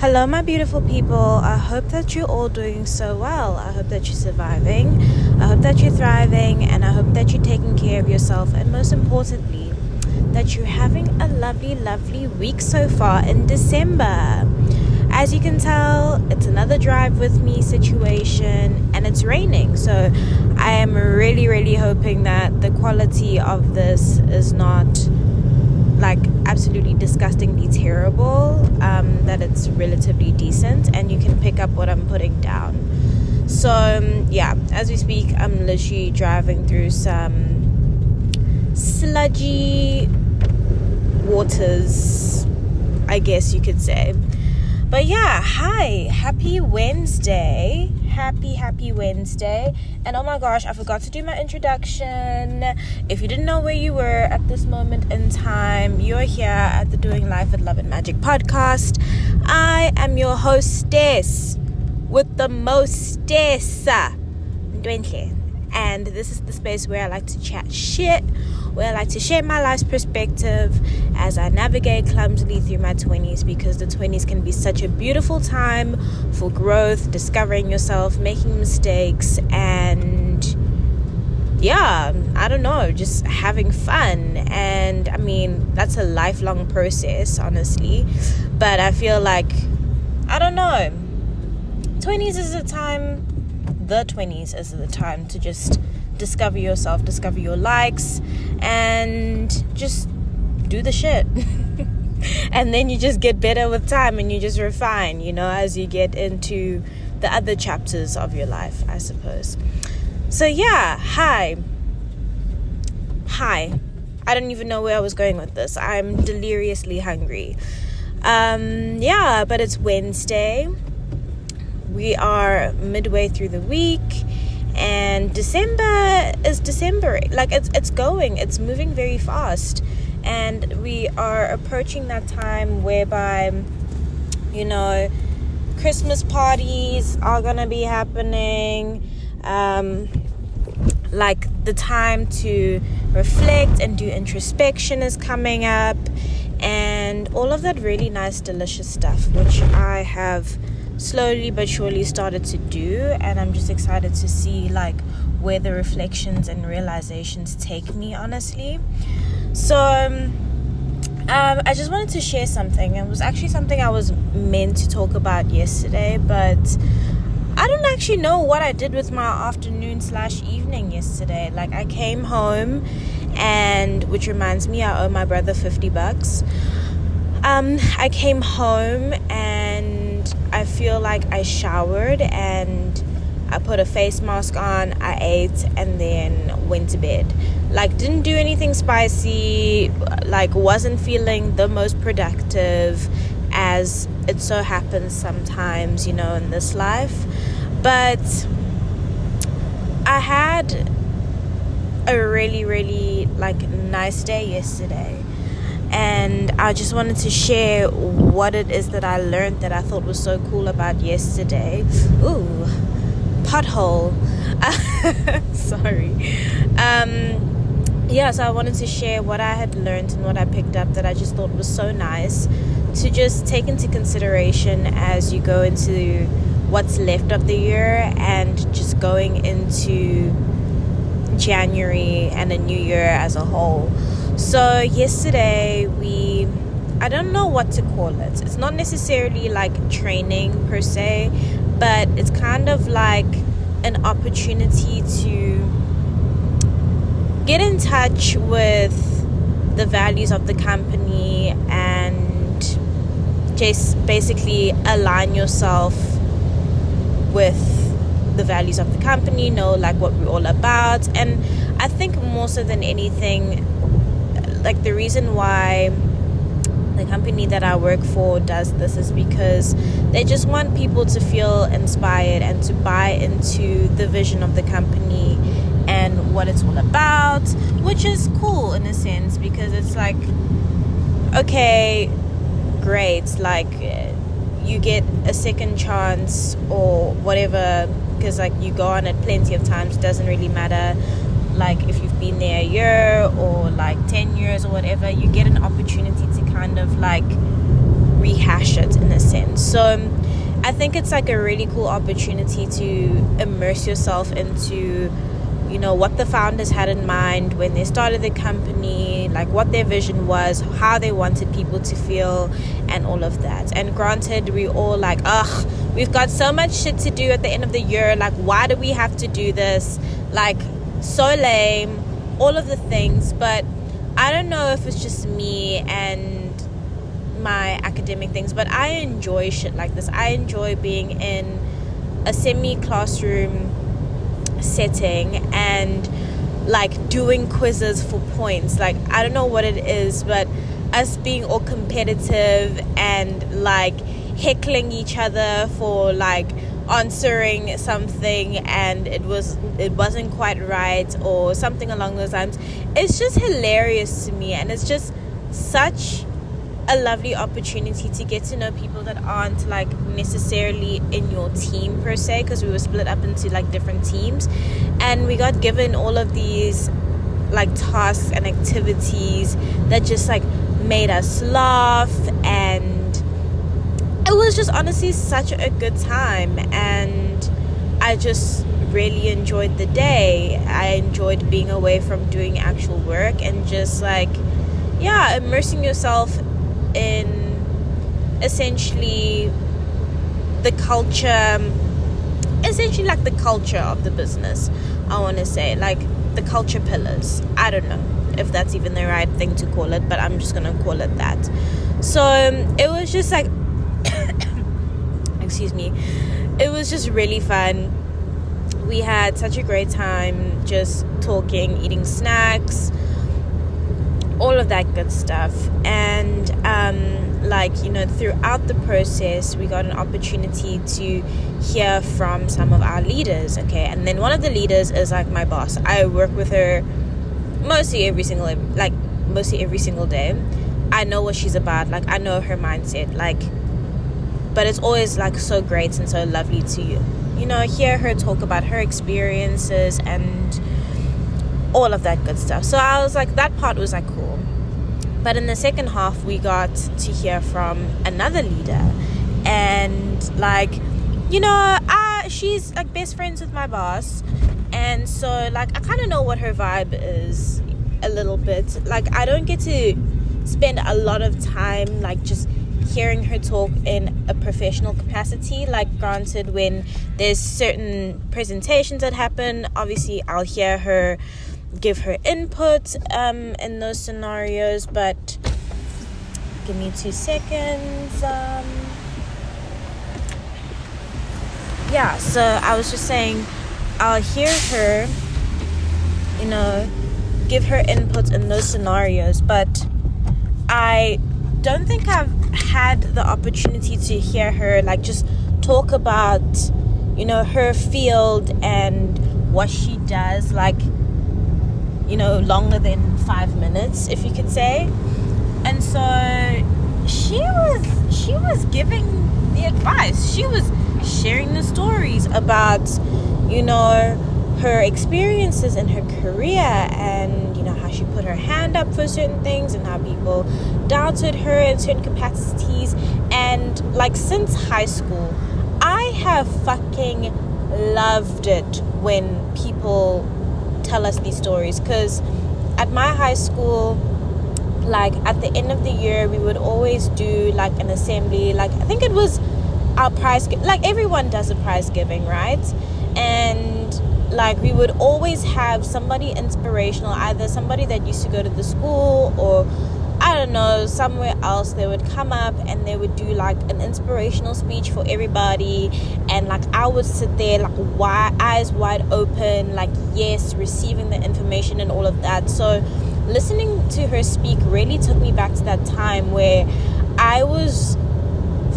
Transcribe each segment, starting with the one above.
Hello, my beautiful people. I hope that you're all doing so well. I hope that you're surviving. I hope that you're thriving. And I hope that you're taking care of yourself. And most importantly, that you're having a lovely, lovely week so far in December. As you can tell, it's another drive with me situation and it's raining. So I am really, really hoping that the quality of this is not like absolutely disgustingly terrible, that it's relatively decent and you can pick up what I'm putting down. So as we speak, I'm literally driving through some sludgy waters, I guess you could say. But hi, happy Wednesday. Happy Wednesday. And oh my gosh, I forgot to do my introduction. If you didn't know where you were at this moment in time, you're here at the Doing Life with Love and Magic podcast. I am your hostess with the mostess, Ndwenhle. And this is the space where I like to chat shit, where I like to share my life's perspective as I navigate clumsily through my 20s, because the 20s can be such a beautiful time for growth, discovering yourself, making mistakes, and I don't know, just having fun. And I mean, that's a lifelong process, honestly. But I feel like, I don't know, 20s is the time to just discover yourself, discover your likes, and just do the shit. And then you just get better with time and you just refine, as you get into the other chapters of your life, I suppose. So hi. I don't even know where I was going with this. I'm deliriously hungry. But it's Wednesday. We are midway through the week, and December is December. Like it's moving very fast, and we are approaching that time whereby, Christmas parties are gonna be happening. Like the time to reflect and do introspection is coming up, and all of that really nice, delicious stuff, which I have slowly but surely started to do, and I'm just excited to see like where the reflections and realizations take me, honestly. So I just wanted to share something. It was actually something I was meant to talk about yesterday, but I don't actually know what I did with my afternoon/evening yesterday. Like, I came home, and which reminds me, I owe my brother $50. I came home and I feel like I showered and I put a face mask on, I ate, and then went to bed. Like, didn't do anything spicy, like wasn't feeling the most productive, as it so happens sometimes, in this life. But I had a really, really nice day yesterday. And I just wanted to share what it is that I learned that I thought was so cool about yesterday. Ooh, pothole. Sorry. So I wanted to share what I had learned and what I picked up that I just thought was so nice to just take into consideration as you go into what's left of the year and just going into January and a new year as a whole. So yesterday I don't know what to call it. It's not necessarily like training per se, but it's kind of like an opportunity to get in touch with the values of the company and just basically align yourself with the values of the company, know like what we're all about. And I think more so than anything, like the reason why the company that I work for does this is because they just want people to feel inspired and to buy into the vision of the company and what it's all about, which is cool in a sense, because it's like, okay, great, like you get a second chance or whatever, because like you go on it plenty of times. It doesn't really matter like if you've been there a year or like 10 years or whatever. You get an opportunity to kind of like rehash it in a sense. So I think it's like a really cool opportunity to immerse yourself into, you know, what the founders had in mind when they started the company, like what their vision was, how they wanted people to feel, and all of that. And granted, we all like, we've got so much shit to do at the end of the year, like why do we have to do this, like so lame, all of the things. But I don't know if it's just me and my academic things, but I enjoy shit like this. I enjoy being in a semi-classroom setting and like doing quizzes for points. Like I don't know what it is, but us being all competitive and like heckling each other for like answering something and it wasn't quite right or something along those lines, it's just hilarious to me. And it's just such a lovely opportunity to get to know people that aren't like necessarily in your team per se, because we were split up into like different teams, and we got given all of these like tasks and activities that just like made us laugh, and it was just honestly such a good time. And I just really enjoyed the day. I enjoyed being away from doing actual work and just like immersing yourself in essentially the culture, essentially like the culture of the business. I want to say like the culture pillars. I don't know if that's even the right thing to call it, but I'm just gonna call it that. So it was just like excuse me, it was just really fun. We had such a great time just talking, eating snacks, all of that good stuff. And like, you know, throughout the process we got an opportunity to hear from some of our leaders, okay? And then one of the leaders is like my boss. I work with her mostly every single day. I know what she's about, like I know her mindset, like, but it's always like so great and so lovely to you know, hear her talk about her experiences and all of that good stuff. So I was like, that part was like cool. But in the second half we got to hear from another leader, and like, you know, she's like best friends with my boss, and so like I kind of know what her vibe is a little bit. Like I don't get to spend a lot of time like just hearing her talk in a professional capacity. Like granted, when there's certain presentations that happen, obviously I'll hear her, give her input in those scenarios. But give me 2 seconds. So I was just saying, I'll hear her, you know, give her input in those scenarios, but I don't think I've had the opportunity to hear her like just talk about, you know, her field and what she does, like, you know, longer than 5 minutes, if you could say. And so she was giving the advice. She was sharing the stories about, you know, her experiences in her career, and you know how she put her hand up for certain things and how people doubted her in certain capacities. And like since high school, I have fucking loved it when people tell us these stories, because at my high school, like at the end of the year, we would always do like an assembly. Like I think it was our prize, like everyone does a prize giving, right? And like we would always have somebody inspirational, either somebody that used to go to the school or I don't know, somewhere else. They would come up and they would do like an inspirational speech for everybody, and like I would sit there like eyes wide open, like yes, receiving the information and all of that. So listening to her speak really took me back to that time where I was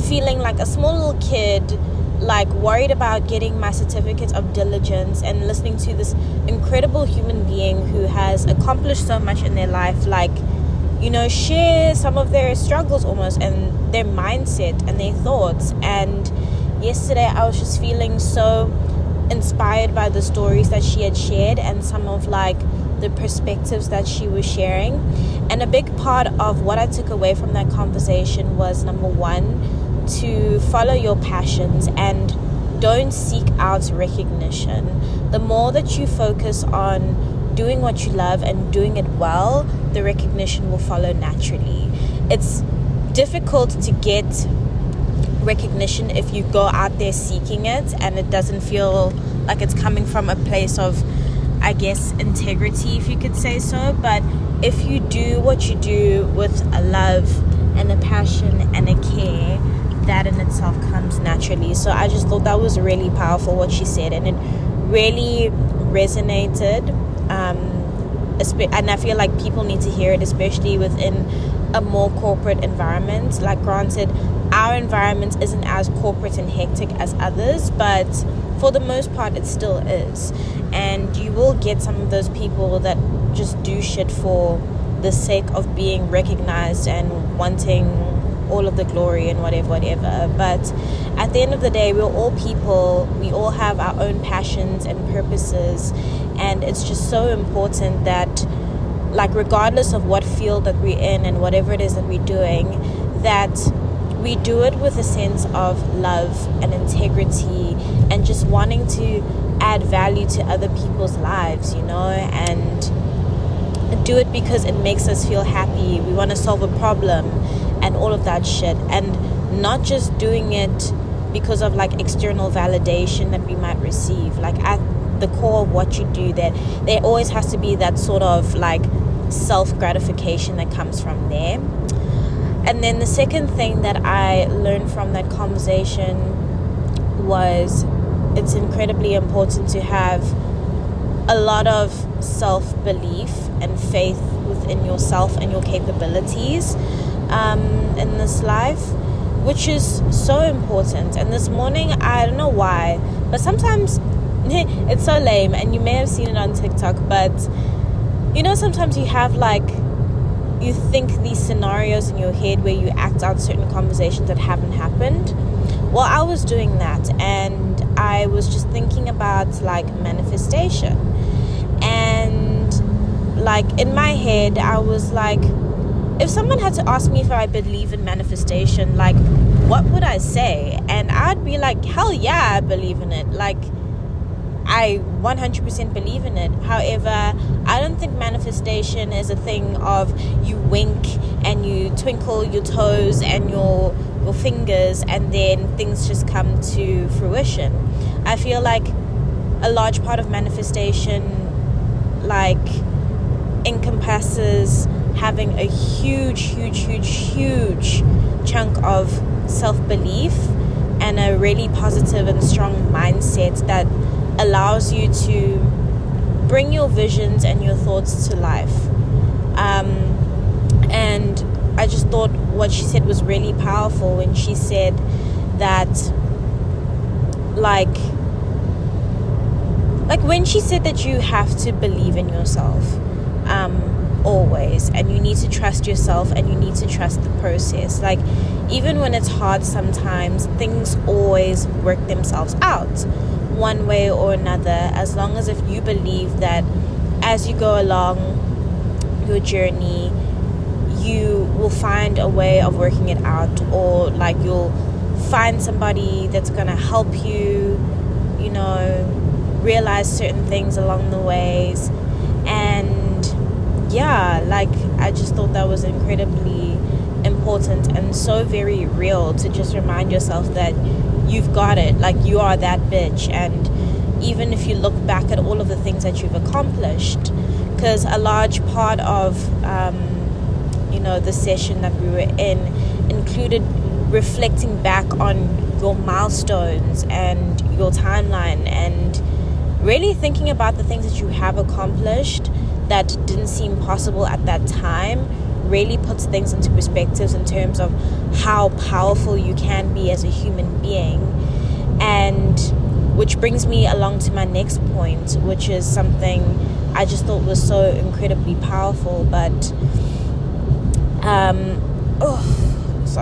feeling like a small little kid, like worried about getting my certificate of diligence, and listening to this incredible human being who has accomplished so much in their life, like, you know, share some of their struggles almost and their mindset and their thoughts. And yesterday I was just feeling so inspired by the stories that she had shared and some of like the perspectives that she was sharing. And a big part of what I took away from that conversation was, number one, to follow your passions and don't seek out recognition. The more that you focus on doing what you love and doing it well, the recognition will follow naturally. It's difficult to get recognition if you go out there seeking it and it doesn't feel like it's coming from a place of, I guess, integrity, if you could say so. But if you do what you do with a love and a passion and a care, that in itself comes naturally. So I just thought that was really powerful what she said, and it really resonated, and I feel like people need to hear it, especially within a more corporate environment. Like, granted, our environment isn't as corporate and hectic as others, but for the most part it still is. And you will get some of those people that just do shit for the sake of being recognized and wanting all of the glory and whatever. But at the end of the day, we're all people. We all have our own passions and purposes, and it's just so important that, like, regardless of what field that we're in and whatever it is that we're doing, that we do it with a sense of love and integrity and just wanting to add value to other people's lives, and do it because it makes us feel happy. We want to solve a problem and all of that shit, and not just doing it because of like external validation that we might receive. Like, at the core of what you do, that there always has to be that sort of like self-gratification that comes from there. And then the second thing that I learned from that conversation was it's incredibly important to have a lot of self-belief and faith within yourself and your capabilities in this life, which is so important. And this morning, I don't know why, but sometimes it's so lame, and you may have seen it on TikTok, but sometimes you have you think these scenarios in your head where you act out certain conversations that haven't happened. Well, I was doing that, and I was just thinking about manifestation, and in my head I was like, if someone had to ask me if I believe in manifestation, what would I say? And I'd be like, hell yeah, I believe in it. I 100% believe in it. However, I don't think manifestation is a thing of you wink and you twinkle your toes and your fingers and then things just come to fruition. I feel like a large part of manifestation encompasses having a huge chunk of self-belief and a really positive and strong mindset that allows you to bring your visions and your thoughts to life. And I just thought what she said was really powerful when she said that when she said that you have to believe in yourself always, and you need to trust yourself and you need to trust the process. Even when it's hard sometimes, things always work themselves out one way or another, as long as if you believe that as you go along your journey you will find a way of working it out, or you'll find somebody that's gonna help you realize certain things along the ways. And I just thought that was incredibly important and so very real, to just remind yourself that you've got it. You are that bitch. And even if you look back at all of the things that you've accomplished, because a large part of the session that we were in included reflecting back on your milestones and your timeline, and really thinking about the things that you have accomplished that didn't seem possible at that time. Really puts things into perspectives in terms of how powerful you can be as a human being. And which brings me along to my next point, which is something I just thought was so incredibly powerful. But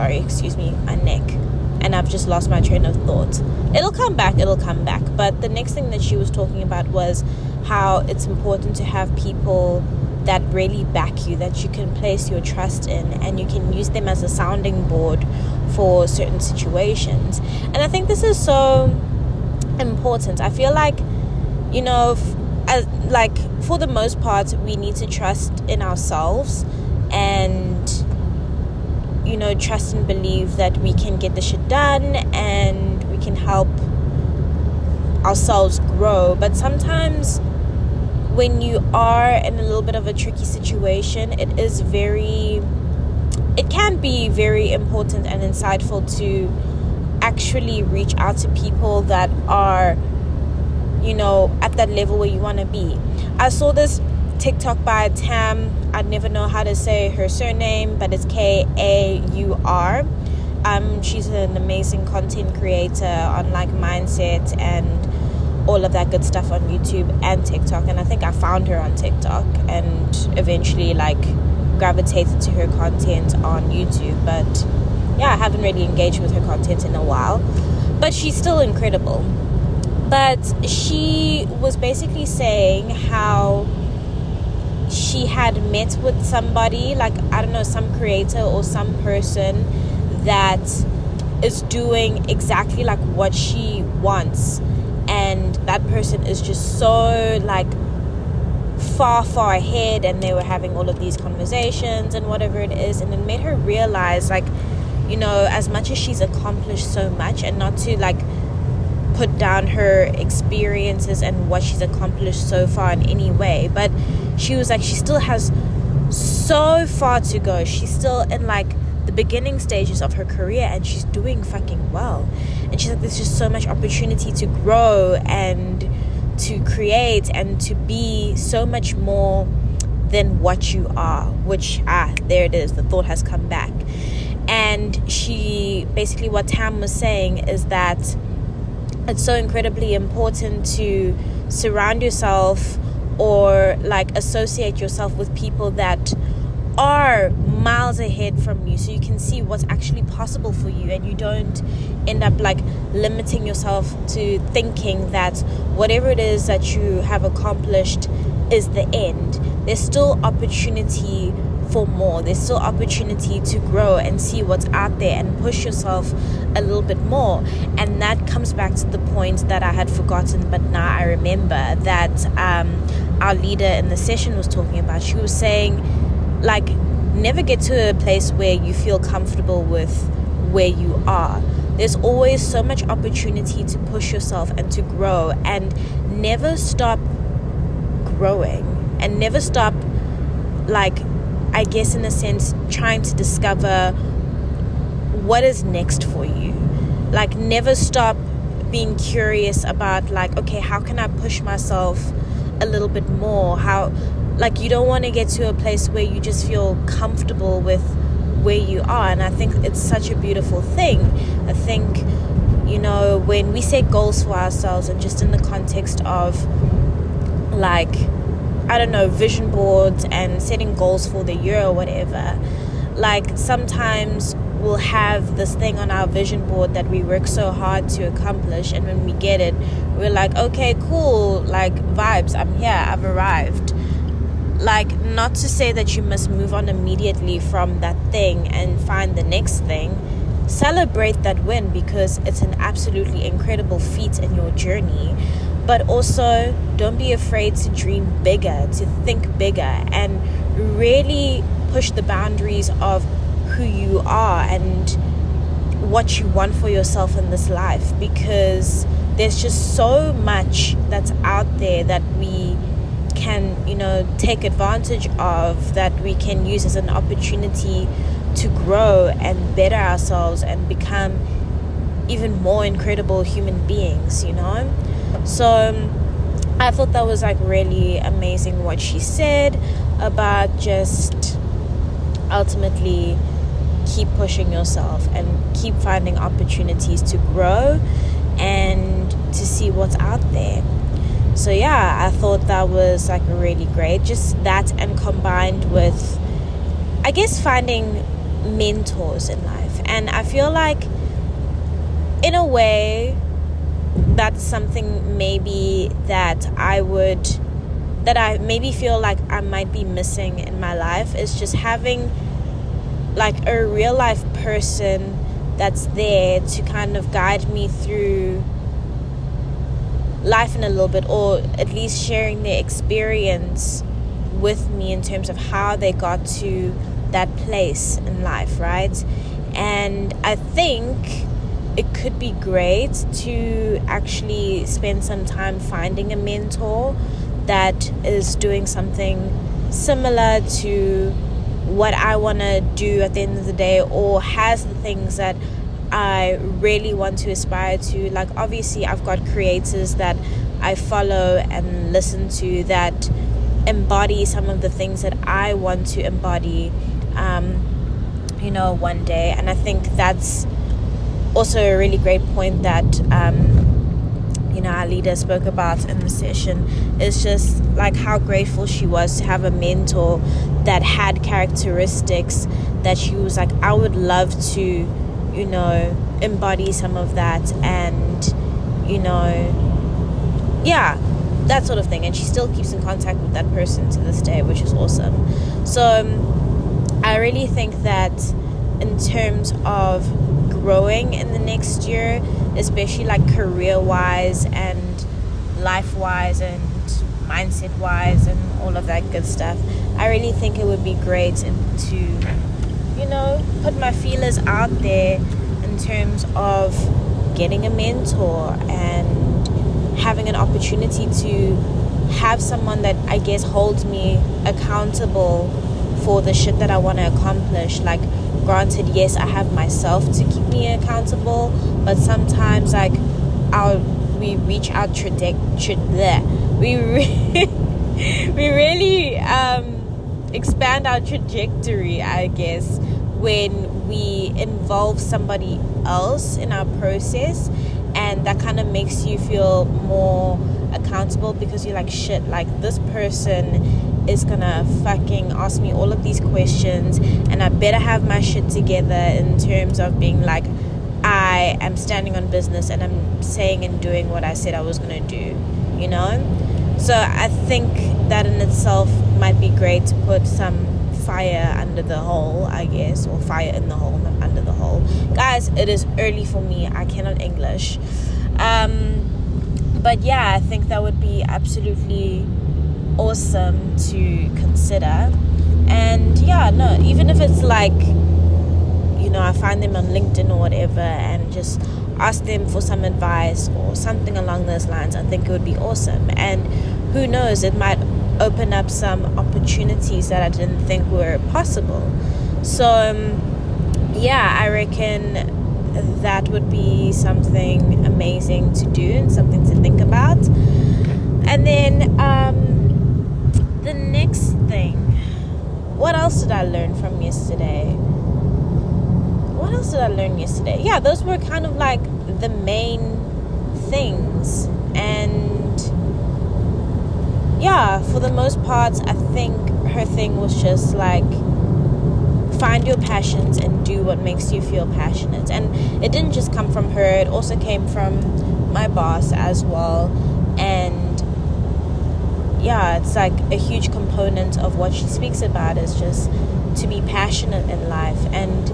excuse me, my neck, and I've just lost my train of thought. It'll come back. But the next thing that she was talking about was how it's important to have people that really back you, that you can place your trust in, and you can use them as a sounding board for certain situations. And I think this is so important. I feel like, you know, for the most part, we need to trust in ourselves and, you know, trust and believe that we can get the shit done and we can help ourselves grow. But sometimes when you are in a little bit of a tricky situation, it can be very important and insightful to actually reach out to people that are, you know, at that level where you want to be. I saw this TikTok by Tam. I never know how to say her surname, but it's Kaur. She's an amazing content creator on like mindset and all of that good stuff on YouTube and TikTok. And I think I found her on TikTok and eventually like gravitated to her content on YouTube. But yeah, I haven't really engaged with her content in a while, but she's still incredible. But she was basically saying how she had met with somebody, like, I don't know, some creator or some person that is doing exactly like what she wants, and that person is just so like far ahead, and they were having all of these conversations and whatever it is, and it made her realize, like, you know, as much as she's accomplished so much, and not to like put down her experiences and what she's accomplished so far in any way, but she was like, she still has so far to go. She's still in like the beginning stages of her career, and she's doing fucking well. And she's like, there's just so much opportunity to grow and to create and to be so much more than what you are, which there it is, the thought has come back. And she basically, what Tam was saying is that it's so incredibly important to surround yourself or like associate yourself with people that are miles ahead from you, so you can see what's actually possible for you, and you don't end up like limiting yourself to thinking that whatever it is that you have accomplished is the end. There's still opportunity for more. There's still opportunity to grow and see what's out there and push yourself a little bit more. And that comes back to the point that I had forgotten, but now I remember, that our leader in the session was talking about. She was saying, like, never get to a place where you feel comfortable with where you are. There's always so much opportunity to push yourself and to grow, and never stop growing, and never stop, like, I guess in a sense, trying to discover what is next for you. Like, never stop being curious about, like, okay, how can I push myself a little bit more? How, like, you don't want to get to a place where you just feel comfortable with where you are. And I think it's such a beautiful thing. I think, you know, when we set goals for ourselves, and just in the context of, like, I don't know, vision boards and setting goals for the year or whatever, like, sometimes we'll have this thing on our vision board that we work so hard to accomplish, and when we get it, we're like, okay, cool, like, vibes, I'm here, I've arrived. Like, not to say that you must move on immediately from that thing and find the next thing. Celebrate that win, because it's an absolutely incredible feat in your journey. But also, don't be afraid to dream bigger, to think bigger, and really push the boundaries of who you are and what you want for yourself in this life, because there's just so much that's out there that we can, you know, take advantage of, that we can use as an opportunity to grow and better ourselves and become even more incredible human beings, you know. So I thought that was like really amazing what she said about just ultimately keep pushing yourself and keep finding opportunities to grow and to see what's out there. So yeah, I thought that was like really great. Just that, and combined with, I guess, finding mentors in life. And I feel like, in a way, that's something maybe that I would that I maybe feel like I might be missing in my life is just having like a real life person that's there to kind of guide me through life in a little bit, or at least sharing their experience with me in terms of how they got to that place in life, right? And I think it could be great to actually spend some time finding a mentor that is doing something similar to what I want to do at the end of the day, or has the things that I really want to aspire to. Like, obviously I've got creators that I follow and listen to that embody some of the things that I want to embody, one day. And I think that's also a really great point that our leader spoke about in the session. Is just like how grateful she was to have a mentor that had characteristics that she was like, I would love to embody some of that, and that sort of thing. And she still keeps in contact with that person to this day, which is awesome. So I really think that in terms of growing in the next year, especially like career wise and life wise and mindset wise and all of that good stuff, I really think it would be great to put my feelers out there in terms of getting a mentor and having an opportunity to have someone that I guess holds me accountable for the shit that I want to accomplish. Like, granted, yes, I have myself to keep me accountable, but sometimes like we reach our we really expand our trajectory, I guess, when we involve somebody else in our process, and that kind of makes you feel more accountable, because you're like, shit, like this person is gonna fucking ask me all of these questions, and I better have my shit together in terms of being like, I am standing on business and I'm saying and doing what I said I was gonna do, So I think that in itself might be great to put some fire under the hole, I guess, or fire in the hole, not under the hole. Guys, it is early for me. I cannot English. But yeah, I think that would be absolutely awesome to consider. And yeah, no, even if it's like, I find them on LinkedIn or whatever and just ask them for some advice or something along those lines, I think it would be awesome. And who knows, it might open up some opportunities that I didn't think were possible. So I reckon that would be something amazing to do and something to think about. And then the next thing, what else did I learn from yesterday? Yeah, those were kind of like the main things. And yeah, for the most part, I think her thing was just like, find your passions and do what makes you feel passionate. And it didn't just come from her, it also came from my boss as well. And yeah, it's like a huge component of what she speaks about is just to be passionate in life and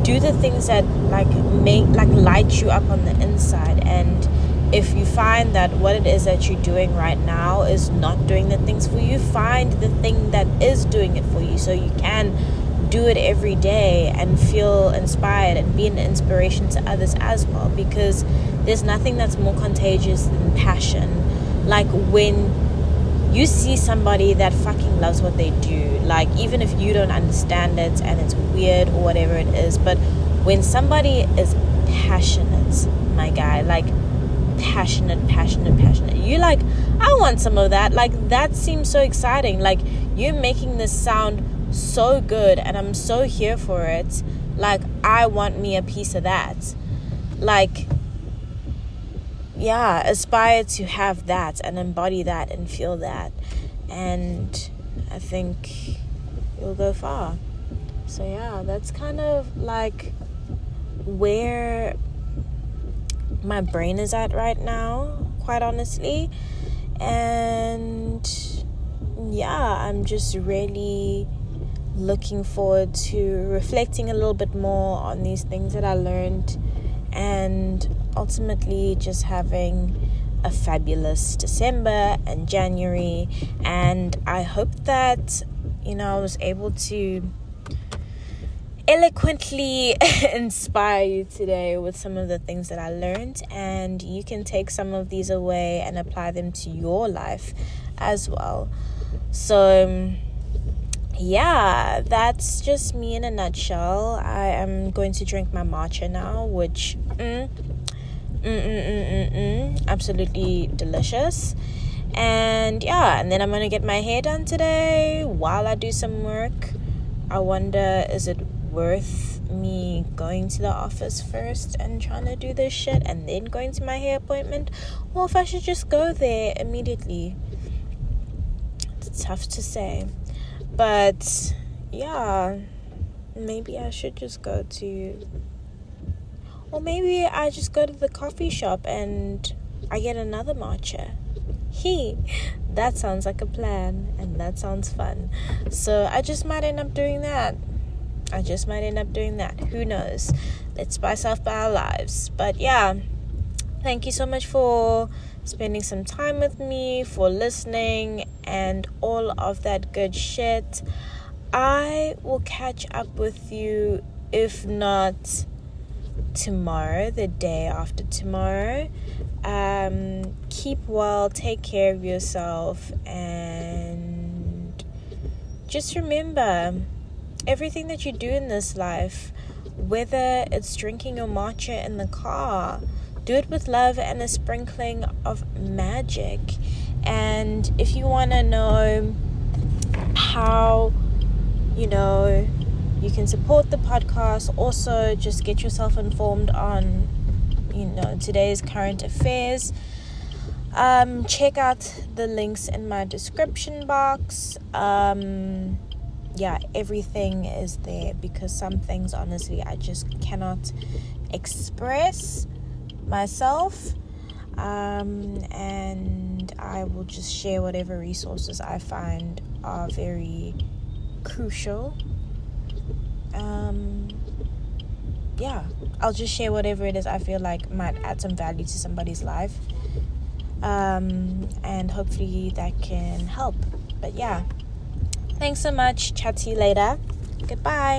do the things that light you up on the inside. And if you find that what it is that you're doing right now is not doing the things for you, find the thing that is doing it for you, so you can do it every day and feel inspired and be an inspiration to others as well. Because there's nothing that's more contagious than passion. Like, when you see somebody that fucking loves what they do, like, even if you don't understand it and it's weird or whatever it is, but when somebody is passionate, my guy, like passionate, you're like, I want some of that. Like, that seems so exciting. Like, you're making this sound so good and I'm so here for it. Like, I want me a piece of that. Like, yeah, aspire to have that and embody that and feel that, and I think you'll go far. So yeah, that's kind of like where my brain is at right now, quite honestly. And I'm just really looking forward to reflecting a little bit more on these things that I learned, and ultimately just having a fabulous December and January. And I hope that I was able to eloquently inspire you today with some of the things that I learned, and you can take some of these away and apply them to your life as well. So that's just me in a nutshell. I am going to drink my matcha now, which absolutely delicious. And then I'm gonna get my hair done today while I do some work. I wonder, is it worth me going to the office first and trying to do this shit and then going to my hair appointment, or if I should just go there immediately? It's tough to say, but maybe I should just go to, or maybe I just go to the coffee shop and I get another matcha. That sounds like a plan, and that sounds fun. So I just might end up doing that. Who knows? Let's spice up our lives. But thank you so much for spending some time with me, for listening, and all of that good shit. I will catch up with you, if not tomorrow, the day after tomorrow. Keep well, take care of yourself, and just remember, everything that you do in this life, whether it's drinking your matcha in the car, do it with love and a sprinkling of magic. And if you want to know how you can support the podcast, also just get yourself informed on today's current affairs, check out the links in my description box. Everything is there, because some things honestly I just cannot express myself, and I will just share whatever resources I find are very crucial. I'll just share whatever it is I feel like might add some value to somebody's life, and hopefully that can help. But thanks so much. Chat to you later. Goodbye.